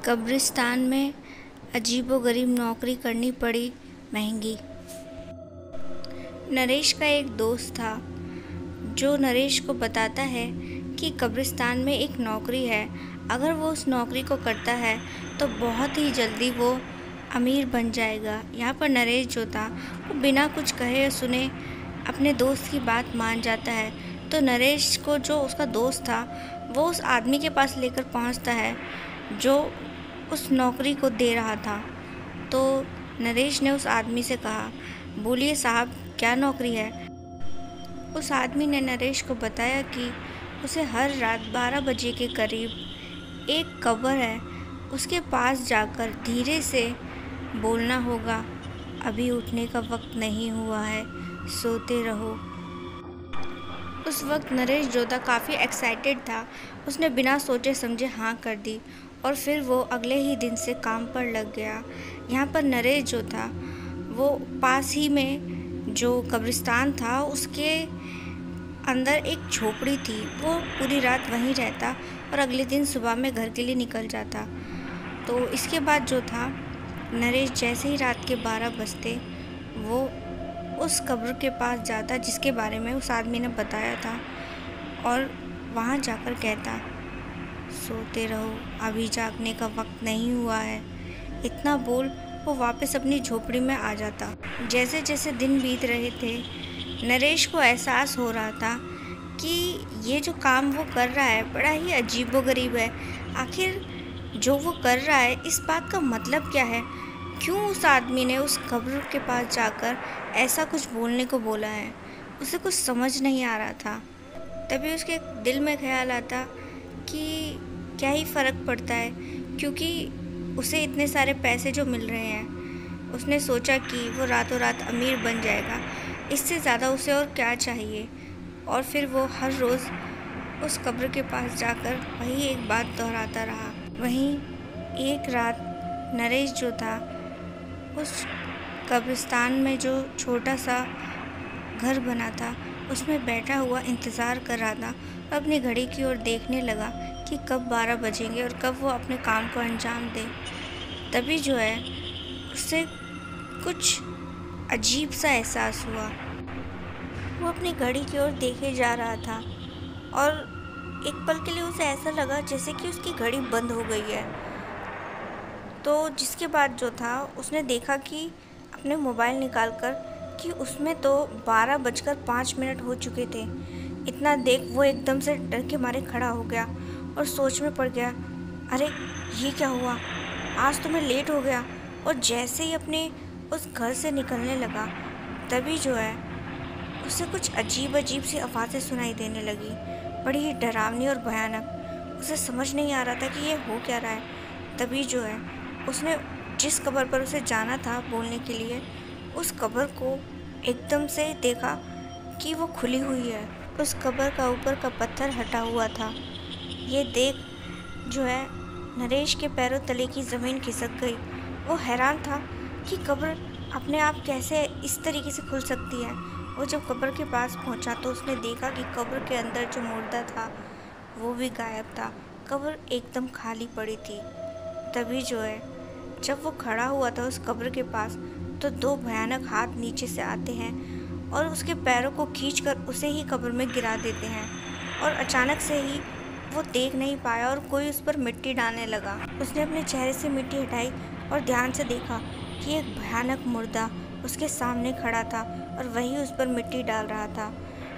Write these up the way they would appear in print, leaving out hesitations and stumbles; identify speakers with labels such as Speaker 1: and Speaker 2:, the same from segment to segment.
Speaker 1: कब्रिस्तान में अजीबोगरीब नौकरी करनी पड़ी महंगी। नरेश का एक दोस्त था जो नरेश को बताता है कि कब्रिस्तान में एक नौकरी है, अगर वो उस नौकरी को करता है तो बहुत ही जल्दी वो अमीर बन जाएगा। यहाँ पर नरेश जो था वो बिना कुछ कहे या सुने अपने दोस्त की बात मान जाता है। तो नरेश को जो उसका दोस्त था वो उस आदमी के पास लेकर पहुँचता है जो उस नौकरी को दे रहा था। तो नरेश ने उस आदमी से कहा, बोलिए साहब, क्या नौकरी है? उस आदमी ने नरेश को बताया कि उसे हर रात 12 बजे के करीब एक कब्र है, उसके पास जाकर धीरे से बोलना होगा, अभी उठने का वक्त नहीं हुआ है, सोते रहो। उस वक्त नरेश जो था काफ़ी एक्साइटेड था, उसने बिना सोचे समझे हाँ कर दी और फिर वो अगले ही दिन से काम पर लग गया। यहाँ पर नरेश जो था वो पास ही में जो कब्रिस्तान था उसके अंदर एक झोपड़ी थी, वो पूरी रात वहीं रहता और अगले दिन सुबह में घर के लिए निकल जाता। तो इसके बाद जो था नरेश जैसे ही रात के 12 बजते वो उस कब्र के पास जाता जिसके बारे में उस आदमी ने बताया था और वहाँ जाकर कहता, सोते रहो, अभी जागने का वक्त नहीं हुआ है। इतना बोल वो वापस अपनी झोपड़ी में आ जाता। जैसे जैसे दिन बीत रहे थे नरेश को एहसास हो रहा था कि ये जो काम वो कर रहा है बड़ा ही अजीबोगरीब है। आखिर जो वो कर रहा है इस बात का मतलब क्या है? क्यों उस आदमी ने उस कब्र के पास जाकर ऐसा कुछ बोलने को बोला है? उसे कुछ समझ नहीं आ रहा था। तभी उसके दिल में ख्याल आता कि क्या ही फ़र्क पड़ता है, क्योंकि उसे इतने सारे पैसे जो मिल रहे हैं। उसने सोचा कि वो रातों रात अमीर बन जाएगा, इससे ज़्यादा उसे और क्या चाहिए। और फिर वो हर रोज़ उस कब्र के पास जाकर वही एक बात दोहराता रहा। वहीं एक रात नरेश जो था उस कब्रिस्तान में जो छोटा सा घर बना था उसमें बैठा हुआ इंतज़ार कर रहा था और अपनी घड़ी की ओर देखने लगा कि कब 12 बजेंगे और कब वो अपने काम को अंजाम दे। तभी जो है उससे कुछ अजीब सा एहसास हुआ। वो अपनी घड़ी की ओर देखे जा रहा था और एक पल के लिए उसे ऐसा लगा जैसे कि उसकी घड़ी बंद हो गई है। तो जिसके बाद जो था उसने देखा कि अपने मोबाइल निकालकर कि उसमें तो 12:05 हो चुके थे। इतना देख वो एकदम से डर के मारे खड़ा हो गया और सोच में पड़ गया, अरे ये क्या हुआ, आज तो मैं लेट हो गया। और जैसे ही अपने उस घर से निकलने लगा तभी जो है उसे कुछ अजीब अजीब सी आवाज़ें सुनाई देने लगी, बड़ी ही डरावनी और भयानक। उसे समझ नहीं आ रहा था कि ये हो क्या रहा है। तभी जो है उसने जिस कब्र पर उसे जाना था बोलने के लिए, उस कब्र को एकदम से देखा कि वो खुली हुई है। उस कब्र का ऊपर का पत्थर हटा हुआ था। ये देख जो है नरेश के पैरों तले की ज़मीन खिसक गई। वो हैरान था कि कब्र अपने आप कैसे इस तरीके से खुल सकती है। वो जब कब्र के पास पहुंचा तो उसने देखा कि कब्र के अंदर जो मुर्दा था वो भी गायब था। कब्र एकदम खाली पड़ी थी। तभी जो है जब वो खड़ा हुआ था उस कब्र के पास तो दो भयानक हाथ नीचे से आते हैं और उसके पैरों को खींचकर उसे ही कब्र में गिरा देते हैं। और अचानक से ही वो देख नहीं पाया और कोई उस पर मिट्टी डालने लगा। उसने अपने चेहरे से मिट्टी हटाई और ध्यान से देखा कि एक भयानक मुर्दा उसके सामने खड़ा था और वही उस पर मिट्टी डाल रहा था।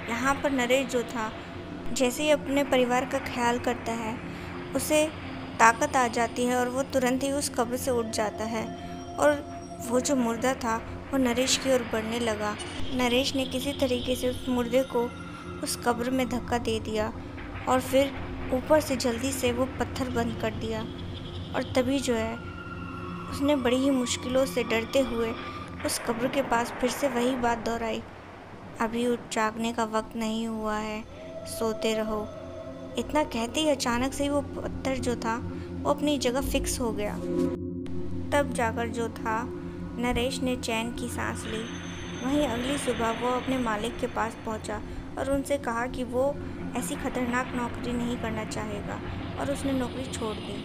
Speaker 1: यहाँ पर नरेश जो था जैसे ही अपने परिवार का ख्याल करता है उसे ताकत आ जाती है और वो तुरंत ही उस कब्र से उठ जाता है और वो जो मुर्दा था वो नरेश की ओर बढ़ने लगा। नरेश ने किसी तरीके से उस मुर्दे को उस कब्र में धक्का दे दिया और फिर ऊपर से जल्दी से वो पत्थर बंद कर दिया। और तभी जो है उसने बड़ी ही मुश्किलों से डरते हुए उस कब्र के पास फिर से वही बात दोहराई, अभी उठ, जागने का वक्त नहीं हुआ है, सोते रहो। इतना कहते ही अचानक से ही वो पत्थर जो था वो अपनी जगह फिक्स हो गया। तब जाकर जो था नरेश ने चैन की सांस ली। वहीं अगली सुबह वो अपने मालिक के पास पहुंचा और उनसे कहा कि वो ऐसी खतरनाक नौकरी नहीं करना चाहेगा और उसने नौकरी छोड़ दी।